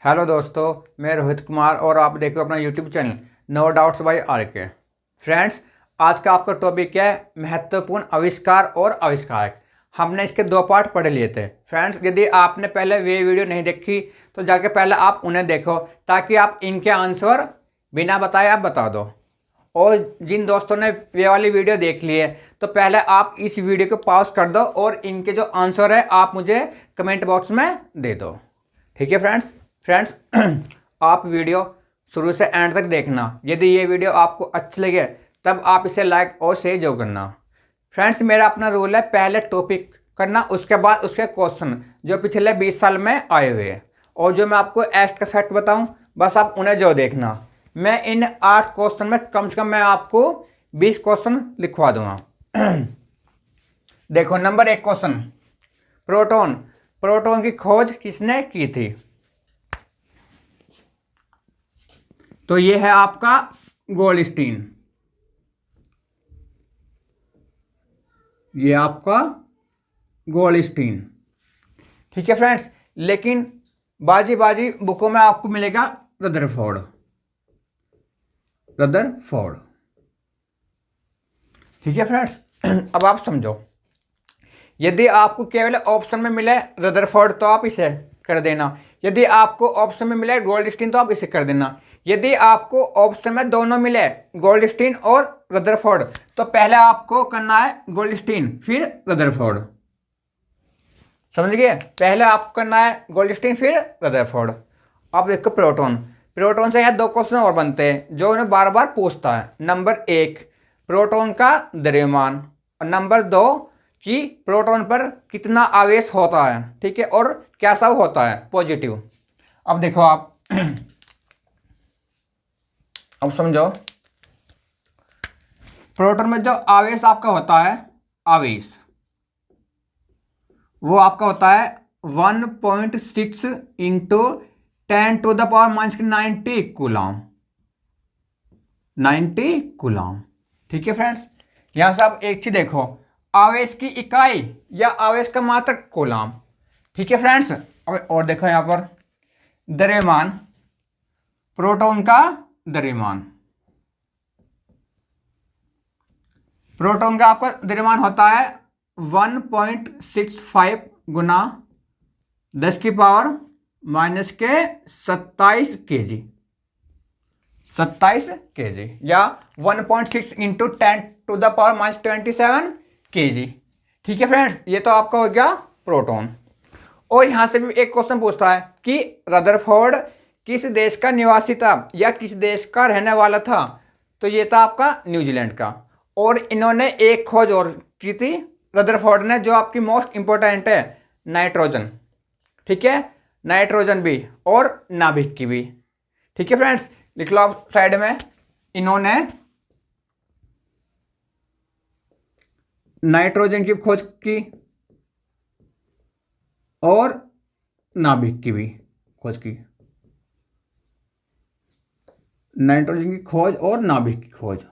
Hello दोस्तों, मैं रोहित कुमार और आप देखो अपना YouTube channel no doubts by RK. Friends, आज का आपका टॉपिक है महत्वपूर्ण आविष्कार और आविष्कारक। हमने इसके दो पार्ट पढ़ लिए थे। फ्रेंड्स, यदि आपने पहले वे वीडियो नहीं देखी तो जाके पहले आप उन्हें देखो ताकि आप इनके आंसर बिना बताए आप बता दो। और जिन दोस्तों ने वे वाली वीडियो देख ली है तो पहले आप इस वीडियो को पॉज कर दो और इनके जो आंसर है आप मुझे कमेंट बॉक्स में दे दो। ठीक है फ्रेंड्स, आप वीडियो शुरू से एंड तक देखना। यदि ये वीडियो आपको अच्छी लगे तब आप इसे लाइक और शेयर जरूर करना। फ्रेंड्स, मेरा अपना रूल है पहले टॉपिक करना, उसके बाद उसके क्वेश्चन जो पिछले 20 साल में आए हुए हैं और जो मैं आपको एक्स्ट्रा फैक्ट बताऊं बस आप उन्हें जो देखना। मैं इन 8 क्वेश्चन में कम से कम मैं आपको 20 क्वेश्चन लिखवा दूंगा। देखो, नंबर 1 क्वेश्चन, प्रोटॉन की खोज किसने की थी? तो ये है आपका गोल्डस्टीन। ये आपका गोल्डस्टीन। ठीक है फ्रेंड्स, लेकिन बाजी बुकों में आपको मिलेगा रदरफोर्ड। ठीक है फ्रेंड्स, अब आप समझो, यदि आपको केवल ऑप्शन में मिले रदरफोर्ड तो आप इसे कर देना। यदि आपको ऑप्शन में मिले गोल्डस्टीन तो आप इसे कर देना। यदि आपको ऑप्शन में दोनों मिले गोल्डस्टीन और रदरफोर्ड तो पहले आपको करना है गोल्डस्टीन फिर रदरफोर्ड। समझ गए? पहले आपको करना है गोल्डस्टीन फिर रदरफोर्ड। अब देखो, प्रोटॉन से यह 2 क्वेश्चन और बनते हैं जो उन्हें बार बार पूछता है। नंबर 1, प्रोटॉन का द्रव्यमान, और नंबर 2 कि प्रोटॉन पर कितना आवेश होता है। ठीक है, और कैसा होता है, पॉजिटिव। अब देखो आप अब समझो, प्रोटॉन में जो आवेश आपका होता है, आवेश वो आपका होता है 1.6 इंटू 10⁻⁻90 कूलम। 90 कूलम। ठीक है फ्रेंड्स, यहां से आप एक चीज देखो, आवेश की इकाई या आवेश का मात्रक कूलम। ठीक है फ्रेंड्स, अब और देखो यहां पर द्रव्यमान, प्रोटॉन का द्रव्यमान। प्रोटॉन का आपका द्रव्यमान होता है 1.65 गुना 10⁻⁻27 केजी। 27 केजी या 1.6 इंटू 10⁻⁻27 केजी। ठीक है फ्रेंड्स, ये तो आपका हो गया प्रोटॉन। और यहां से भी एक क्वेश्चन पूछता है कि रदरफोर्ड किस देश का निवासी था या किस देश का रहने वाला था? तो ये था आपका न्यूजीलैंड का। और इन्होंने एक खोज और की थी रदरफोर्ड ने, जो आपकी मोस्ट इंपॉर्टेंट है, नाइट्रोजन। ठीक है, नाइट्रोजन भी और नाभिक की भी। ठीक है फ्रेंड्स, लिख लो आप साइड में, इन्होंने नाइट्रोजन की खोज की और नाभिक की भी खोज की। नाइट्रोजन की खोज और नाभिक की खोज।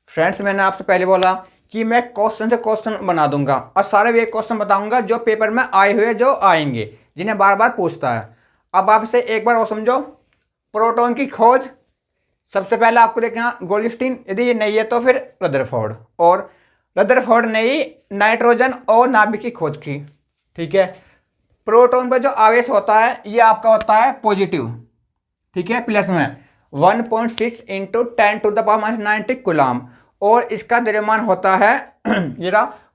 फ्रेंड्स, मैंने आपसे पहले बोला कि मैं क्वेश्चन से क्वेश्चन बना दूंगा और सारे वे क्वेश्चन बताऊंगा जो पेपर में आए हुए, जो आएंगे, जिन्हें बार बार पूछता है। अब आप इसे एक बार और समझो, प्रोटॉन की खोज सबसे पहले आपको देखना गोल्डस्टीन, यदि ये नहीं है तो फिर रदरफोर्ड, और रदरफोर्ड ने ही नाइट्रोजन और नाभिक की खोज की। ठीक है, प्रोटॉन पर जो आवेश होता है ये आपका होता है पॉजिटिव। ठीक है, प्लस में 1.6 इंटू 10⁻⁻90 कूलम, और इसका द्रव्यमान होता है ये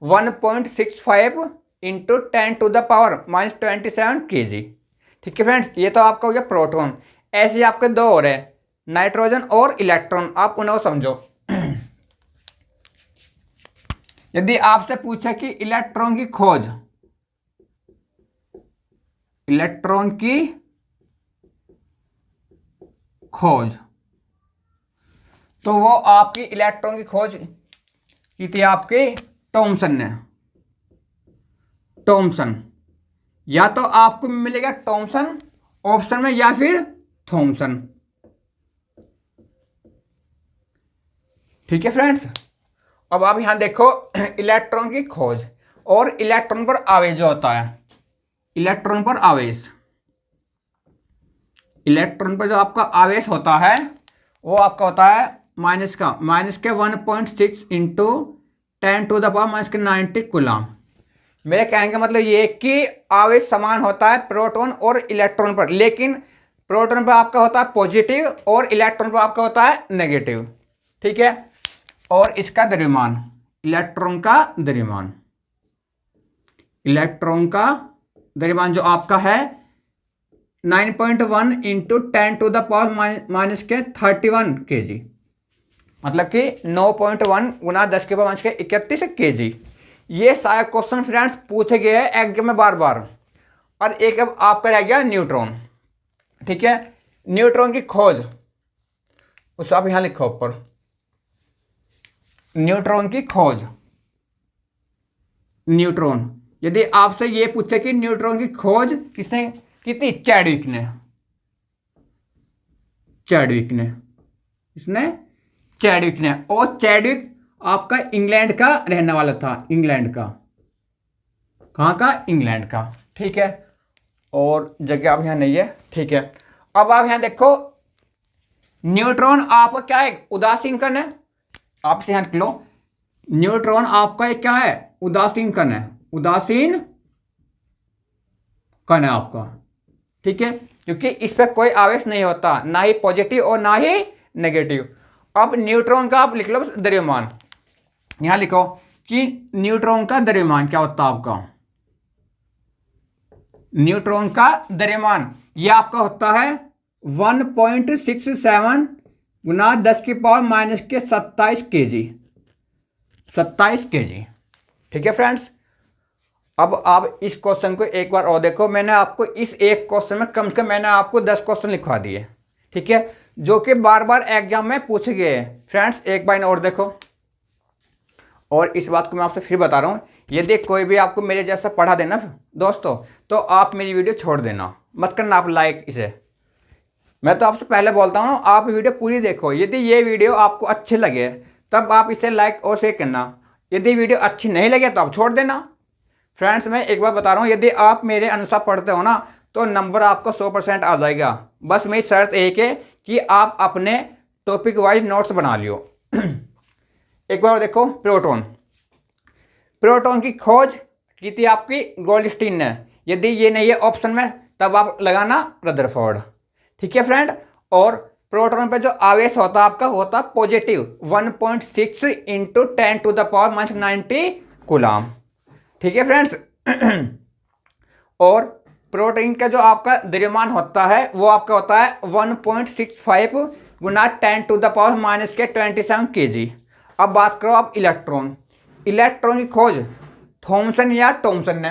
1.65 इंटू 10⁻⁻27 केजी। ठीक है फ्रेंड्स, ये तो आपका हो गया प्रोटॉन। ऐसे ही आपके 2 और है, नाइट्रोजन और इलेक्ट्रॉन, आप उन्हें समझो। यदि आपसे पूछे कि इलेक्ट्रॉन की खोज, इलेक्ट्रॉन की खोज, तो वो आपकी इलेक्ट्रॉन की खोज की थी आपकी थॉमसन ने। थॉमसन, या तो आपको मिलेगा थॉमसन ऑप्शन में या फिर थॉमसन। ठीक है फ्रेंड्स, अब आप यहां देखो इलेक्ट्रॉन की खोज और इलेक्ट्रॉन पर आवेश जो होता है, इलेक्ट्रॉन पर आवेश, इलेक्ट्रॉन पर जो आपका आवेश होता है वो आपका होता है माइनस के 1.6 इंटू 10⁻⁻90 कूलम। मेरे कहने का मतलब ये कि आवेश समान होता है प्रोटॉन और इलेक्ट्रॉन पर, लेकिन प्रोटॉन पर आपका होता है पॉजिटिव और इलेक्ट्रॉन पर आपका होता है नेगेटिव। ठीक है। और इसका द्रव्यमान, इलेक्ट्रॉन का द्रव्यमान, इलेक्ट्रॉन का द्रव्यमान जो आपका है 9.1 इंटू 10⁻⁻31 kg, मतलब कि 9.1 गुना 10⁻31 kg। ये सारे क्वेश्चन फ्रेंड्स पूछे गए हैं एग्जाम में बार बार। और एक अब आपका रह गया न्यूट्रॉन। ठीक है, न्यूट्रॉन की खोज, उस आप यहां लिखो ऊपर, न्यूट्रॉन की खोज। न्यूट्रॉन, यदि आपसे ये पूछे कि न्यूट्रॉन की खोज किसने की थी, चैडविक ने, चैडविक ने, इसने चैडविक ने। और चैडविक आपका इंग्लैंड का रहने वाला था, इंग्लैंड का। कहाँ का? इंग्लैंड का। ठीक है, और जगह आप यहां नहीं है। ठीक है, अब आप यहां देखो न्यूट्रॉन आपका क्या है, उदासीन कण है। आपसे यहां लो, न्यूट्रॉन आपका एक क्या है, उदासीन कण है, उदासीन कण है आपका। ठीक है, क्योंकि इस पर कोई आवेश नहीं होता, ना ही पॉजिटिव और ना ही नेगेटिव। अब न्यूट्रॉन का आप लिख लो द्रव्यमान, यहां लिखो कि न्यूट्रॉन का द्रव्यमान क्या होता है आपका, न्यूट्रॉन का द्रव्यमान यह आपका होता है 1.67 गुना 10⁻⁻27 kg, 27 kg। ठीक है फ्रेंड्स, अब आप इस क्वेश्चन को एक बार और देखो। मैंने आपको इस एक क्वेश्चन में कम से कम मैंने आपको 10 क्वेश्चन लिखवा दिए। ठीक है, जो कि बार बार एग्जाम में पूछे गए हैं। फ्रेंड्स एक बार और देखो, और इस बात को मैं आपसे फिर बता रहा हूँ, यदि कोई भी आपको मेरे जैसा पढ़ा देना दोस्तों, तो आप मेरी वीडियो छोड़ देना, मत करना आप लाइक इसे। मैं तो आपसे पहले बोलता हूँ आप वीडियो पूरी देखो। यदि ये वीडियो आपको अच्छे लगे तब आप इसे लाइक और शेयर करना, यदि वीडियो अच्छी नहीं लगे तो आप छोड़ देना। फ्रेंड्स मैं एक बार बता रहा हूँ, यदि आप मेरे अनुसार पढ़ते हो ना तो नंबर आपको 100% आ जाएगा। बस मेरी शर्त एक है कि आप अपने टॉपिक वाइज नोट्स बना लियो। एक बार देखो, प्रोटॉन, प्रोटॉन की खोज की थी आपकी गोल्डस्टीन ने। यदि ये नहीं है ऑप्शन में तब आप लगाना रदरफोर्ड। ठीक है फ्रेंड, और प्रोटॉन पे जो आवेश होता है आपका होता पॉजिटिव 1.6 इंटू 10⁻90 कूलम। ठीक है फ्रेंड्स, और प्रोटीन का जो आपका द्रव्यमान होता है वो आपका होता है 1.65 गुना 10⁻⁻27 kg। अब बात करो आप इलेक्ट्रॉन, इलेक्ट्रॉन की खोज थॉमसन या टॉमसन ने,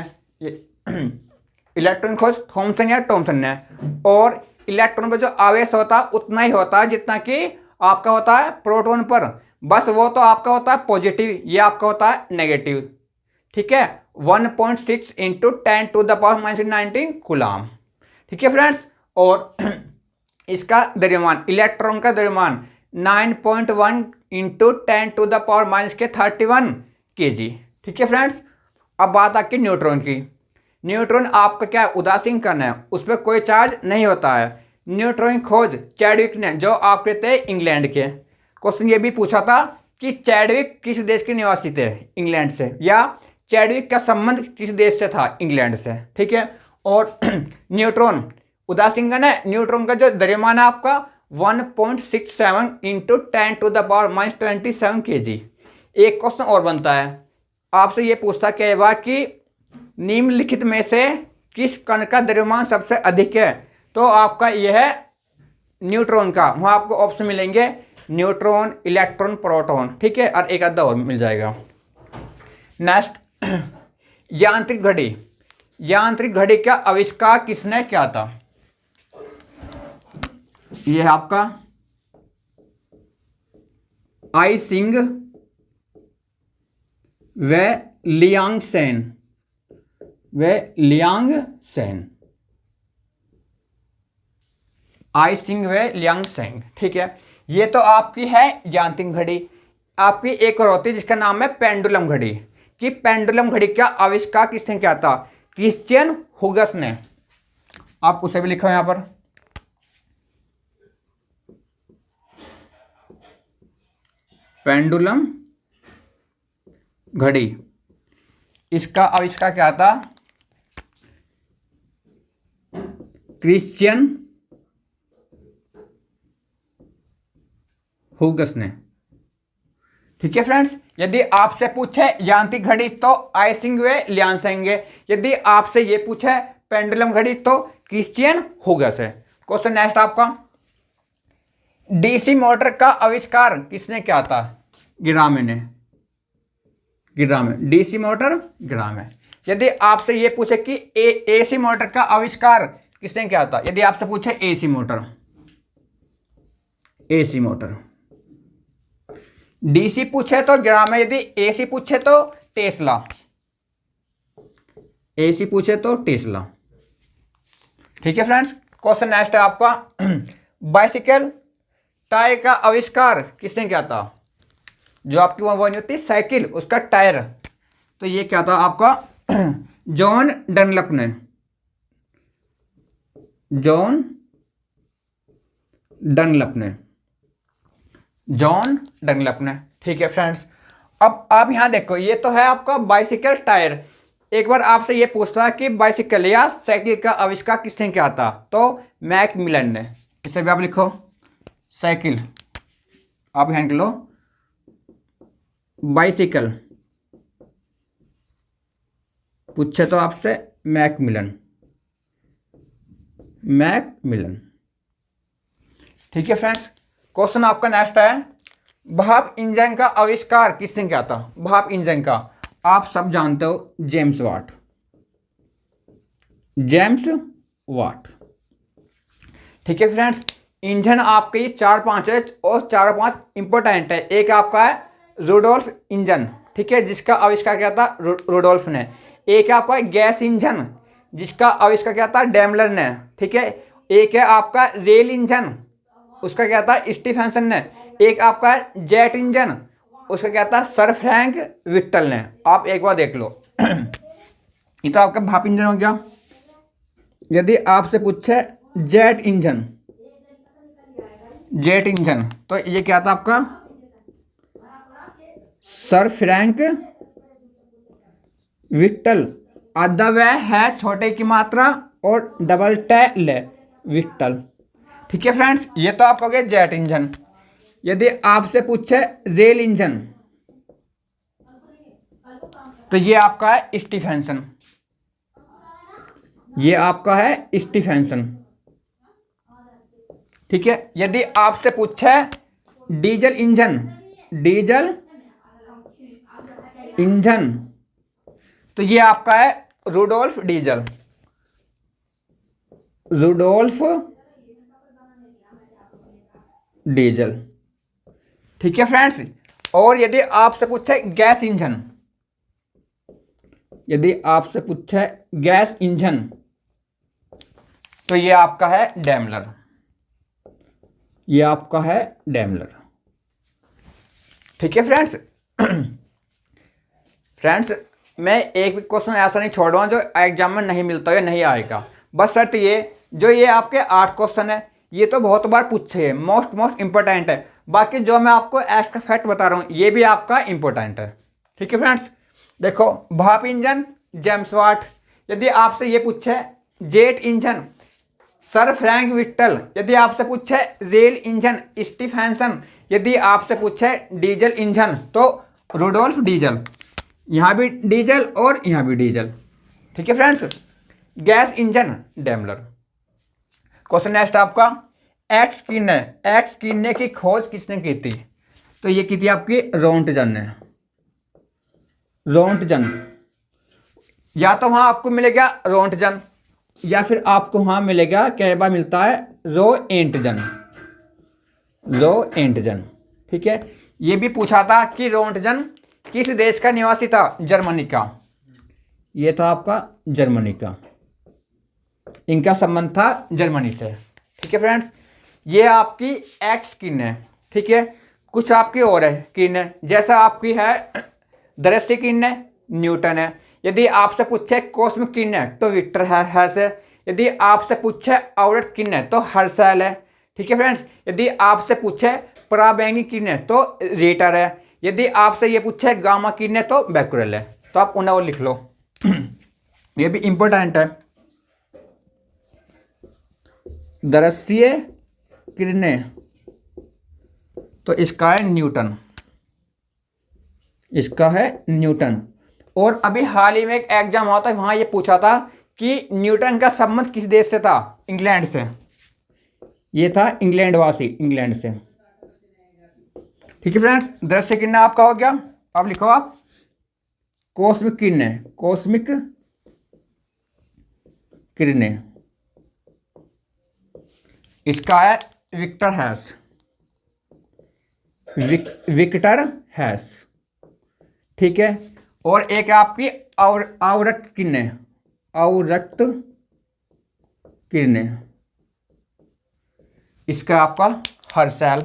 इलेक्ट्रॉन की खोज थॉमसन या टॉमसन ने। और इलेक्ट्रॉन पर जो आवेश होता है उतना ही होता है जितना कि आपका होता है प्रोटॉन पर, बस वो तो आपका होता है पॉजिटिव, ये आपका होता है नेगेटिव। ठीक है, 1.6 इंटू 10⁻⁻19 कूलम। ठीक है फ्रेंड्स, और इसका द्रव्यमान, इलेक्ट्रॉन का द्रव्यमान 9.1 इंटू 10⁻31 kg। ठीक है फ्रेंड्स, अब बात आती है न्यूट्रॉन की। न्यूट्रॉन आपका क्या है, उदासीन कण है, उस पर कोई चार्ज नहीं होता है। न्यूट्रॉन की खोज चैडविक ने, जो आपके थे इंग्लैंड के। क्वेश्चन ये भी पूछा था कि चैडविक किस देश के निवासी थे, इंग्लैंड से, या चैडविक का संबंध किस देश से था, इंग्लैंड से। ठीक है, और न्यूट्रॉन उदासीन कण है, न्यूट्रॉन का जो द्रव्यमान है आपका 1.67 इंटू 10⁻27 kg। एक क्वेश्चन और बनता है, आपसे ये पूछता कई बार कि निम्नलिखित में से किस कण का द्रव्यमान सबसे अधिक है, तो आपका यह है न्यूट्रॉन का। वहाँ आपको ऑप्शन मिलेंगे न्यूट्रॉन, इलेक्ट्रॉन, प्रोटॉन। ठीक है, और एक आधा और मिल जाएगा। नेक्स्ट, यांत्रिक घड़ी। यांत्रिक घड़ी का आविष्कार किसने किया था? यह है आपका आइसिंग व लियांगसेन, आइसिंग व लियांगसेन। ठीक है, ये तो आपकी है यांत्रिक घड़ी। आपकी एक और होती है जिसका नाम है पेंडुलम घड़ी। कि पेंडुलम घड़ी का आविष्कार किसने किया था? क्रिश्चियन हुगस ने। आप उसे भी लिखो यहां पर। पेंडुलम घड़ी, इसका आविष्कार क्या था? क्रिश्चियन हुगस ने। ठीक है फ्रेंड्स, यदि आपसे पूछे यांत्रिक घड़ी तो आइसिंग वे लियांसेंगे। यदि आपसे ये पूछे पेंडुलम घड़ी तो क्रिश्चियन हुगस है। क्वेश्चन नेक्स्ट आपका, डीसी मोटर का आविष्कार किसने किया था? ग्रामे ने। ग्रामे, डीसी मोटर ग्रामे। यदि आपसे ये पूछे कि एसी मोटर का आविष्कार किसने किया था? यदि आपसे पूछे AC motor, AC motor. DC पूछे तो ग्रामे, यदि एसी पूछे तो टेस्ला, एसी पूछे तो टेस्ला। ठीक है फ्रेंड्स, क्वेश्चन नेक्स्ट है आपका, बाइसिकल टायर का आविष्कार किसने किया था? जो आपकी वो नहीं होती साइकिल, उसका टायर, तो ये क्या था आपका? जॉन डनलप ने। जॉन डनलप ने, जॉन डनलप ने। ठीक है फ्रेंड्स, अब आप यहां देखो, ये तो है आपका बाइसिकल टायर। एक बार आपसे ये पूछता है कि बाइसिकल या साइकिल का आविष्कार किसने किया था? तो मैकमिलन ने। इसे भी आप लिखो, साइकिल आप हैंड लो, बाइसिकल पूछे तो आपसे मैकमिलन, मैकमिलन। ठीक है फ्रेंड्स, क्वेश्चन आपका नेक्स्ट है, भाप इंजन का आविष्कार किसने किया था? भाप इंजन का आप सब जानते हो, जेम्स वाट, जेम्स वाट। ठीक है फ्रेंड्स, इंजन आपके ये 4-5 है और 4-5 इंपॉर्टेंट है। एक आपका है रुडोल्फ इंजन, ठीक है, जिसका आविष्कार किया था रुडोल्फ ने। एक आपका है गैस इंजन, जिसका आविष्कार किया था डेमलर ने। ठीक है, एक है आपका रेल इंजन, उसका क्या था? स्टीफेंसन ने। एक आपका है जेट इंजन, उसका क्या था? सर फ्रैंक विट्टल ने। आप एक बार देख लो। ये तो आपका भाप इंजन हो गया। यदि आपसे पूछे जेट इंजन, जेट इंजन, तो ये क्या था आपका? Sir Frank Whittle. आधा वह है छोटे की मात्रा और डबल टेल विट्टल। ठीक है फ्रेंड्स, ये तो आपका हो गया जेट इंजन। यदि आपसे पूछे रेल इंजन, तो ये आपका है स्टीफेंसन, ये आपका है स्टीफेंसन। ठीक है, यदि आपसे पूछे डीजल इंजन, डीजल इंजन, तो ये आपका है रुडोल्फ डीजल, रुडोल्फ डीजल। ठीक है फ्रेंड्स, और यदि आपसे पूछे गैस इंजन, यदि आपसे पूछे गैस इंजन, तो ये आपका है डेमलर, ये आपका है डेमलर। ठीक है फ्रेंड्स, फ्रेंड्स मैं एक भी क्वेश्चन ऐसा नहीं छोड़ रहा हूँ जो एग्जाम में नहीं मिलता है, नहीं आएगा। बस शर्त ये, जो ये आपके 8 क्वेश्चन है, ये तो बहुत बार पूछे है, मोस्ट इंपॉर्टेंट है। बाकी जो मैं आपको एक्स्ट्रा फैक्ट बता रहा हूँ, ये भी आपका इंपॉर्टेंट है। ठीक है फ्रेंड्स, देखो भाप इंजन जेम्स वाट। यदि आपसे ये पूछे jet engine sir Frank Whittle. यदि आपसे पूछे रेल इंजन स्टीफेंसन। यदि आपसे पूछे डीजल इंजन तो रुडोल्फ डीजल, यहाँ भी डीजल और यहाँ भी डीजल। ठीक है friends, gas engine Daimler. Question next आपका, एक्स किन्ने की खोज किसने की थी? तो ये की थी आपकी रोंटजन ने, रोंटजन। या तो वहां आपको मिलेगा रोंटजन, या फिर आपको वहां मिलेगा, कई बार मिलता है रोएंटजन, रोएंटजन। ठीक है, ये भी पूछा था कि रोंटजन किस देश का निवासी था? जर्मनी का। ये था आपका जर्मनी का, इनका संबंध था जर्मनी से। ठीक है फ्रेंड्स, ये आपकी एक्स किन है। ठीक है, कुछ आपकी और है किन, जैसा आपकी है दृश्य किन है, न्यूटन है। यदि आपसे पूछे कॉस्मिक किरण तो विक्टर हैस है। यदि आपसे पूछे आवर्त किरण तो हर्शल है। ठीक है फ्रेंड्स, यदि आपसे पूछे पराबैंगनी किरण तो रीटर है। यदि आपसे ये पूछे गामा किरण तो बैकुरल है। तो आप उन्हें वो लिख लो। ये भी इंपॉर्टेंट है। दृश्य किरणें तो इसका है न्यूटन, इसका है न्यूटन। और अभी हाल ही में एक एग्जाम हुआ था, वहां ये पूछा था कि न्यूटन का संबंध किस देश से था? इंग्लैंड से। ये था इंग्लैंड वासी, इंग्लैंड से। ठीक है फ्रेंड्स, दृश्य किरण आपका हो गया। अब लिखो आप कॉस्मिक किरणें, कॉस्मिक किरणें इसका है विक्टर हैस, विक्टर हैस। ठीक है, और एक आपकी आवर्त किरणें, आवर्त किरणें इसका आपका हर्शल,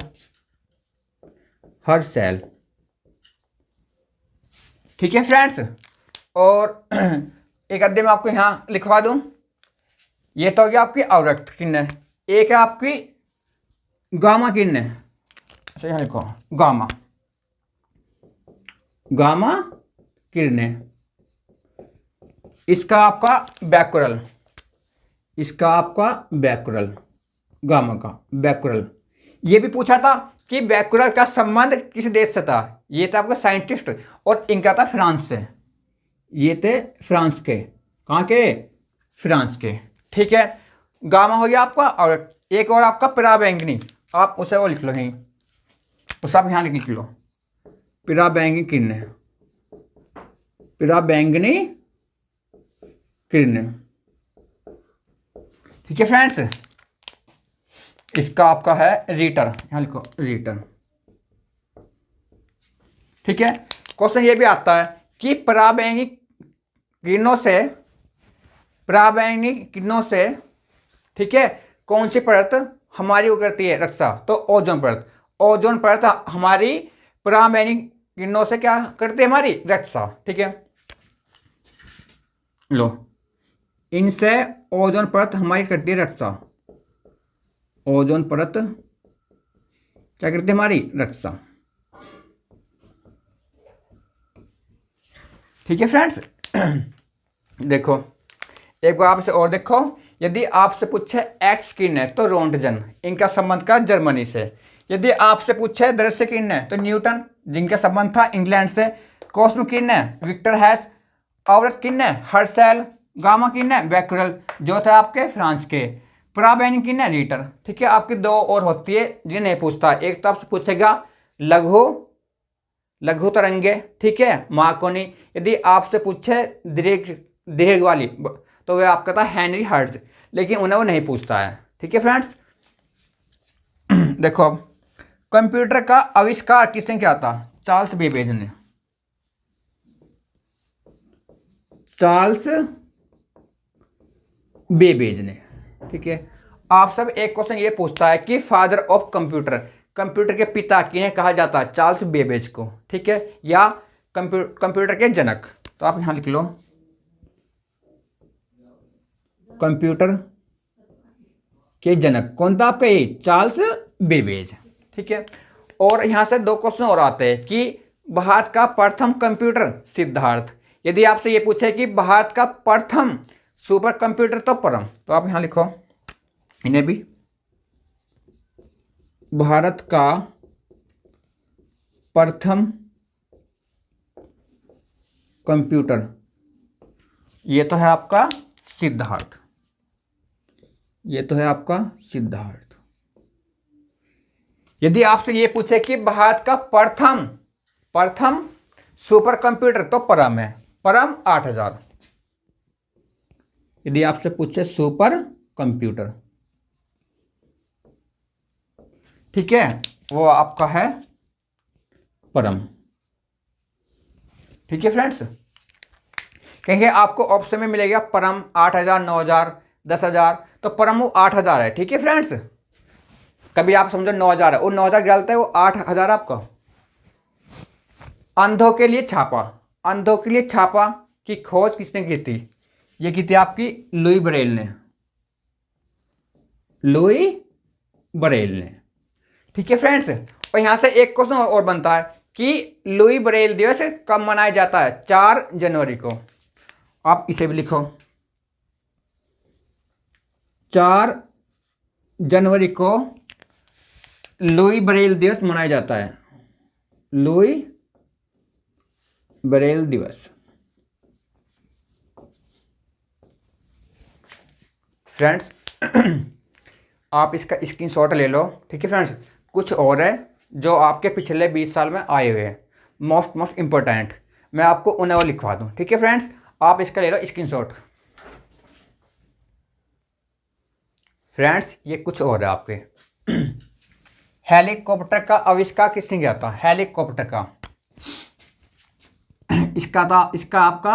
हर्शल। ठीक है फ्रेंड्स, और एक अध्याय में आपको यहां लिखवा दूं। ये तो हो गया आपकी आवर्त किरणें। एक है आपकी गामा किरणें। अच्छा यहां लिखो गामा, गामा किरणें इसका आपका बैकुरल, इसका आपका बैकुरल, गामा का बैकुरल। ये भी पूछा था कि बैकुरल का संबंध किस देश से था। ये था आपका साइंटिस्ट और इनका था फ्रांस से। ये थे फ्रांस के, कहाँ के? फ्रांस के। ठीक है, गामा हो गया आपका। और एक और आपका पराबैंगनी, आप उसे वो लिख लो यहीं, उसे आप यहाँ लिख लो पराबैंगनी किरणें, पराबैंगनी किरणें। ठीक है फ्रेंड्स, इसका आपका है रीटर, यहां लिखो रीटर। ठीक है, क्वेश्चन ये भी आता है कि पराबैंगनी किरणों से, पराबैंगनी किरणों से ठीक है कौन सी परत हमारी वो करती है रक्षा? तो ओजोन परत। ओजोन परत हमारी पराबैंगनी किरणों से क्या करती है? हमारी रक्षा। ठीक है, लो इनसे ओजोन परत हमारी करती है रक्षा। ओजोन परत क्या करती है? हमारी रक्षा। ठीक है फ्रेंड्स, देखो एक बार आपसे और देखो। यदि आपसे पूछे एक्स किरण तो रोंटगन, इनका संबंध का जर्मनी से। यदि आपसे पूछे दृश्य किरण तो न्यूटन, जिनका संबंध था इंग्लैंड से। कॉस्मिक किरण विक्टर हैस, आवर्त किरण हर्शल, गामा किरण बैकुरल जो थे आपके फ्रांस के, पराबैंगनी किरण रीटर। ठीक है, आपकी दो और होती है जिन्हें नहीं पूछता। एक तो आपसे पूछेगा लघु, लघु तरंगे। ठीक है, मार्कोनी। यदि आपसे पूछे दीर्घ, दीर्घ वाली तो वह आपका था हेनरी हर्ट्ज, लेकिन उन्हें वो नहीं पूछता है। ठीक है फ्रेंड्स, देखो अब कंप्यूटर का आविष्कार किसने किया था? चार्ल्स बेबेज ने, चार्ल्स बेबेज ने। ठीक है, आप सब एक क्वेश्चन ये पूछता है कि फादर ऑफ कंप्यूटर, कंप्यूटर के पिता किन्हें कहा जाता है? चार्ल्स बेबेज को। ठीक है, या कंप्यूटर के जनक। तो आप यहां लिख लो कंप्यूटर के जनक कौन था आपका? ये चार्ल्स बेबेज। ठीक है, और यहां से दो क्वेश्चन और आते हैं कि भारत का प्रथम कंप्यूटर सिद्धार्थ। यदि आपसे ये पूछे कि भारत का प्रथम सुपर कंप्यूटर तो परम, तो आप यहां लिखो इन्हें भी, भारत का प्रथम कंप्यूटर ये तो है आपका सिद्धार्थ, ये तो है आपका सिद्धार्थ। यदि आपसे ये पूछे कि भारत का प्रथम, प्रथम सुपर कंप्यूटर तो परम है, परम 8000। यदि आपसे पूछे सुपर कंप्यूटर, ठीक है, वो आपका है परम। ठीक है फ्रेंड्स, कहेंगे आपको ऑप्शन में मिलेगा परम 8000, 9000, 10000, तो परम वो 8000 है। ठीक है फ्रेंड्स, कभी आप समझो 9000 है, वो 9000 डालता है, वो 8000 आपका। अंधों के लिए छापा, अंधों के लिए छापा की खोज किसने की थी? ये की थी आपकी लुई ब्रेल ने, लुई ब्रेल ने। ठीक है फ्रेंड्स, और यहां से एक क्वेश्चन और बनता है कि लुई ब्रेल दिवस कब मनाया जाता है? 4 जनवरी को। आप इसे भी लिखो, 4 जनवरी को लुई ब्रेल दिवस मनाया जाता है, लुई ब्रेल दिवस। फ्रेंड्स आप इसका स्क्रीनशॉट ले लो। ठीक है फ्रेंड्स, कुछ और है जो आपके पिछले 20 साल में आए हुए हैं, मोस्ट इंपॉर्टेंट, मैं आपको उन्हें वो लिखवा दूं। ठीक है फ्रेंड्स, आप इसका ले लो स्क्रीनशॉट। फ्रेंड्स ये कुछ और है आपके। हेलीकॉप्टर का आविष्कार किसने किया था? हेलीकॉप्टर का इसका आपका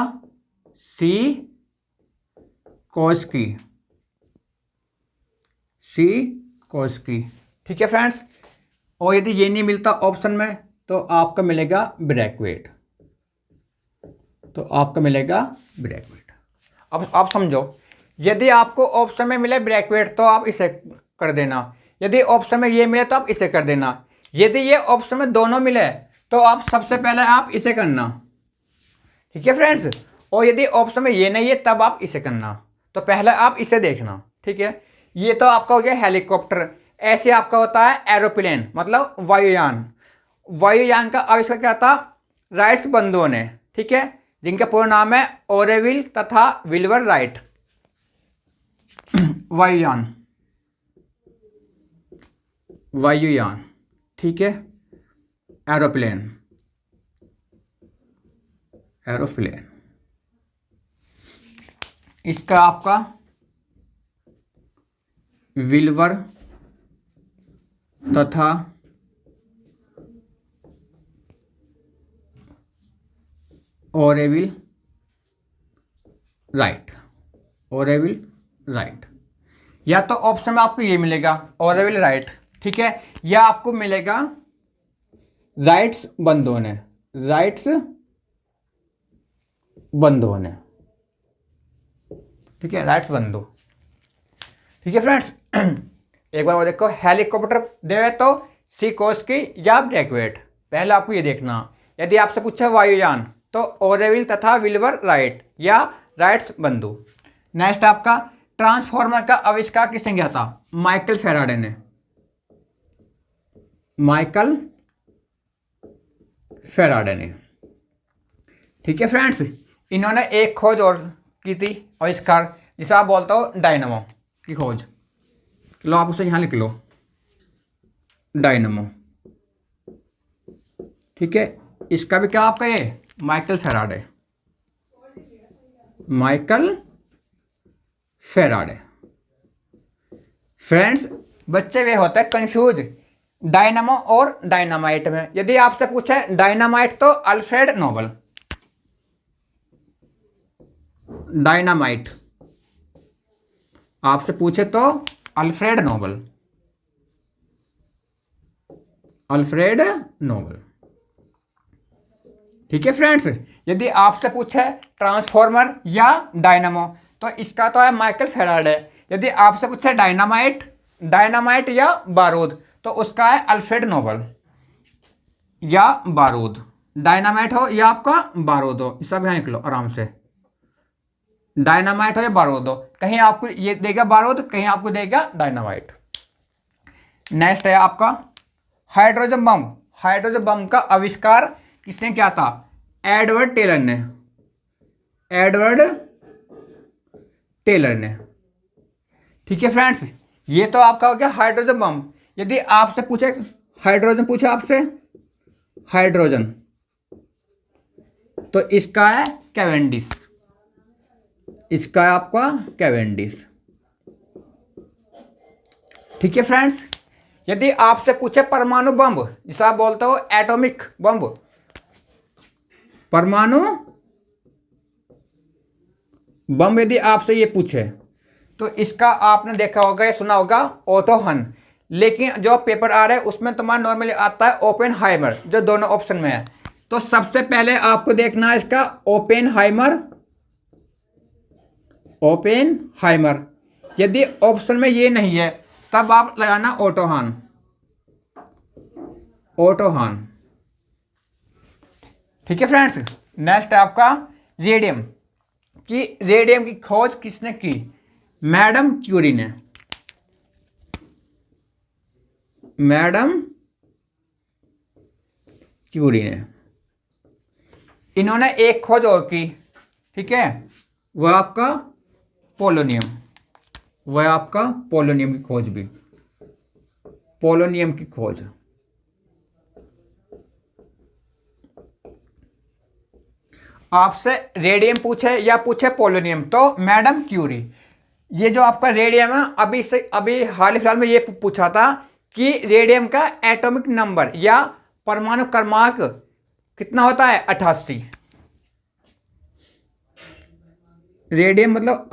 सिकोर्स्की। ठीक है फ्रेंड्स, और यदि ये नहीं मिलता ऑप्शन में तो आपका मिलेगा ब्रैथवेट, अब आप समझो, यदि आपको ऑप्शन में मिले ब्रैथवेट तो आप इसे कर देना, यदि ऑप्शन में ये मिले तो आप इसे कर देना, यदि ये ऑप्शन में दोनों मिले तो आप सबसे पहले आप इसे करना। ठीक है फ्रेंड्स, और यदि ऑप्शन में ये नहीं है तब आप इसे करना, तो पहले आप इसे देखना। ठीक है, ये तो आपका हो गया हेलीकॉप्टर। ऐसे आपका होता है एरोप्लेन, मतलब वायुयान। वायुयान का आविष्कार क्या था? राइट्स बंधुओं ने। ठीक है, जिनका पूरा नाम है ओरेविल तथा विल्बर राइट। वायुयान, ठीक है, एरोप्लेन, इसका आपका विल्बर तथा ओरेविल राइट, या तो ऑप्शन में आपको ये मिलेगा ओरेविल राइट, ठीक है, या आपको मिलेगा राइट्स बंधुओं ने, ठीक है, राइट्स बंधु। ठीक है फ्रेंड्स, एक बार वो देखो, हेलीकॉप्टर देवे तो सिकोर्स्की या ब्रैथवेट। पहले आपको ये देखना, यदि आपसे पूछा वायुयान तो ओरेविल तथा विल्बर राइट या राइट्स बंधु। नेक्स्ट आपका ट्रांसफॉर्मर का आविष्कार किसने किया था? माइकल फैराडे ने, ठीक है फ्रेंड्स, इन्होंने एक खोज और की थी आविष्कार, जिसे आप बोलते हो डायनामो की खोज। लो आप उसे यहां लिख लो, डायनामो। ठीक है, इसका भी क्या आपका ये माइकल फैराडे। फ्रेंड्स बच्चे वे होते हैं कंफ्यूज डायनामो और डायनामाइट में। यदि आपसे पूछे डायनामाइट तो अल्फ्रेड नोबल, डायनामाइट आपसे पूछे तो अल्फ्रेड नोबल। ठीक है फ्रेंड्स, यदि आपसे पूछे ट्रांसफॉर्मर या डायनामो तो इसका तो है माइकल फैराडे। यदि आपसे पूछे डायनामाइट या बारूद तो उसका है अल्फ्रेड नोबल या बारूद। डायनामाइट हो या आपका बारूद हो, इसका भी निकलो आराम से, डायनामाइट हो या बारूद हो, कहीं आपको ये देगा बारूद, कहीं आपको देगा डायनामाइट। नेक्स्ट है आपका हाइड्रोजन बम का आविष्कार किसने किया था? एडवर्ड टेलर ने। ठीक है फ्रेंड्स, ये तो आपका हो गया हाइड्रोजन बम। यदि आपसे पूछे हाइड्रोजन तो इसका है कैवेंडिश, आपका कैवेंडिश। ठीक है फ्रेंड्स, यदि आपसे पूछे परमाणु बम, जिसे आप बोलते हो एटॉमिक बम, परमाणु बम यदि आपसे ये पूछे तो इसका आपने देखा होगा या सुना होगा ओटो हन, लेकिन जो पेपर आ रहा है उसमें तुम्हारा नॉर्मली आता है ओपेनहाइमर, जो दोनों ऑप्शन में है। तो सबसे पहले आपको देखना है इसका ओपेनहाइमर। यदि ऑप्शन में ये नहीं है तब आप लगाना ओटोहान। ठीक है फ्रेंड्स। नेक्स्ट है आपका रेडियम। कि रेडियम की खोज किसने की? मैडम क्यूरी ने। इन्होंने एक खोज और की, ठीक है, वह आपका पोलोनियम की खोज भी। पोलोनियम की खोज आपसे रेडियम पूछे या पूछे पोलोनियम तो मैडम क्यूरी। ये जो आपका रेडियम है, अभी हाल फिलहाल में ये पूछा था कि रेडियम का एटॉमिक नंबर या परमाणु क्रमांक कितना होता है? 88। रेडियम मतलब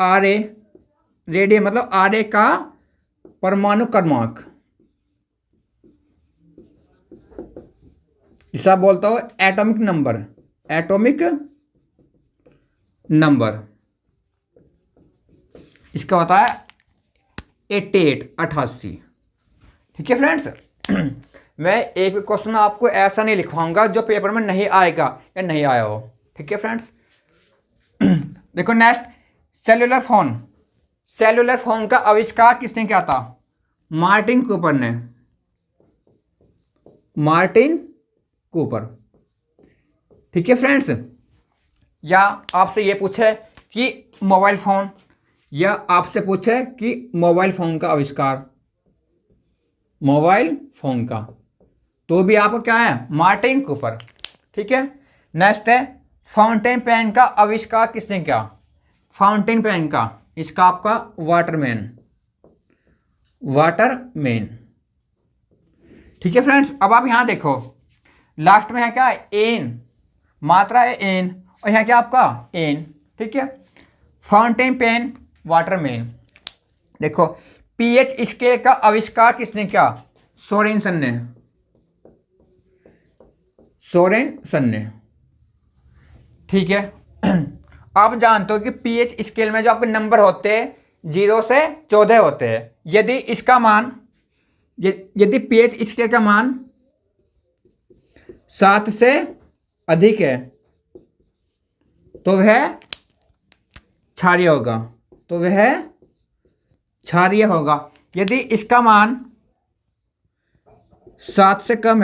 Ra का परमाणु क्रमांक, इसे बोलता हूं एटॉमिक नंबर। इसका होता है 88। ठीक है फ्रेंड्स। मैं एक भी क्वेश्चन आपको ऐसा नहीं लिखवाऊंगा जो पेपर में नहीं आएगा या नहीं आया हो। ठीक है फ्रेंड्स। देखो नेक्स्ट, सेलुलर फोन का आविष्कार किसने किया था? Martin Cooper. ठीक है फ्रेंड्स। या आपसे ये पूछे कि मोबाइल फोन का आविष्कार, तो भी आपको क्या है? Martin Cooper. ठीक है। नेक्स्ट है फाउंटेन पेन का आविष्कार किसने किया? फाउंटेन पेन का, इसका आपका वाटरमैन। ठीक है फ्रेंड्स। अब आप यहां देखो, लास्ट में है क्या? एन, मात्रा है एन, और यहाँ क्या आपका? एन। ठीक है। Fountain pen, Waterman. देखो पीएच स्केल का आविष्कार किसने किया? सोरेनसन ने। ठीक है। आप जानते हो कि पीएच स्केल में जो आपके नंबर होते हैं 0 से 14 होते हैं। यदि पीएच स्केल का मान 7 से अधिक है तो वह क्षारीय होगा। यदि इसका मान 7 से कम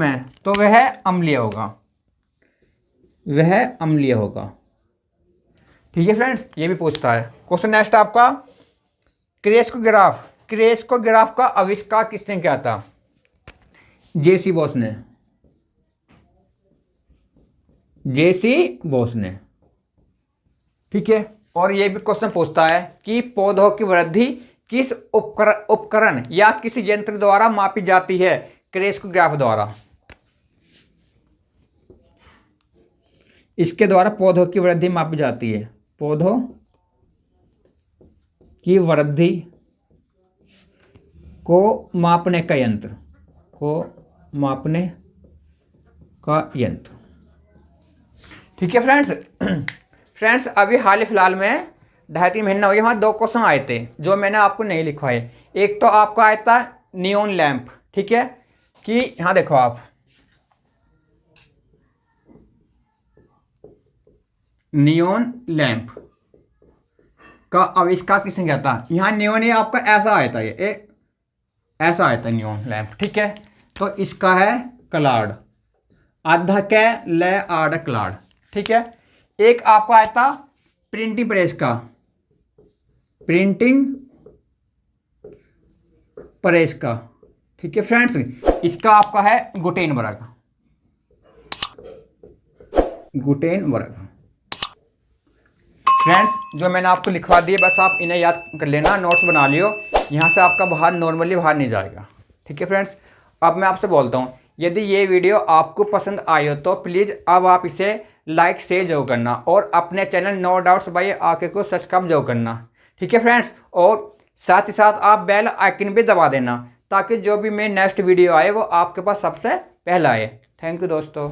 है तो वह अम्लीय होगा। ठीक है फ्रेंड्स। ये भी पूछता है क्वेश्चन। नेक्स्ट आपका क्रेस्कोग्राफ का आविष्कार किसने किया था? जेसी बोस ने। ठीक है। और ये भी क्वेश्चन पूछता है कि पौधों की वृद्धि किस उपकरण या किस यंत्र द्वारा मापी जाती है? क्रेस्कोग्राफ द्वारा। इसके द्वारा पौधों की वृद्धि मापी जाती है। पौधों की वृद्धि को मापने का यंत्र। ठीक है फ्रेंड्स। अभी हाल फिलहाल में 2.5-3 महीना हो गया, वहाँ 2 क्वेश्चन आए थे जो मैंने आपको नहीं लिखवाए। एक तो आपको आया था नियॉन लैंप। ठीक है। कि यहाँ देखो आप, नियॉन लैंप का आविष्कार किसने किया था? यहाँ नियॉन ये आपका ऐसा आया था, ऐसा आया था नियॉन लैंप। ठीक है। तो इसका है क्लाड, आधा कै ले आड़ क्लाड। ठीक है। एक आपको आया था प्रिंटिंग प्रेस का। ठीक है फ्रेंड्स। इसका आपका है गुटेनबर्ग। फ्रेंड्स जो मैंने आपको लिखवा दिए बस आप इन्हें याद कर लेना, नोट्स बना लियो। यहाँ से आपका नॉर्मली बाहर नहीं जाएगा। ठीक है फ्रेंड्स। अब मैं आपसे बोलता हूँ, यदि ये वीडियो आपको पसंद आई हो तो प्लीज़ अब आप इसे लाइक शेयर जरूर करना और अपने channel no doubts by RK को सब्सक्राइब जरूर करना। ठीक है फ्रेंड्स। और साथ ही साथ आप बेल आइकन भी दबा देना ताकि जो भी मैं नेक्स्ट वीडियो आए वो आपके पास सबसे पहला है। थैंक यू दोस्तों।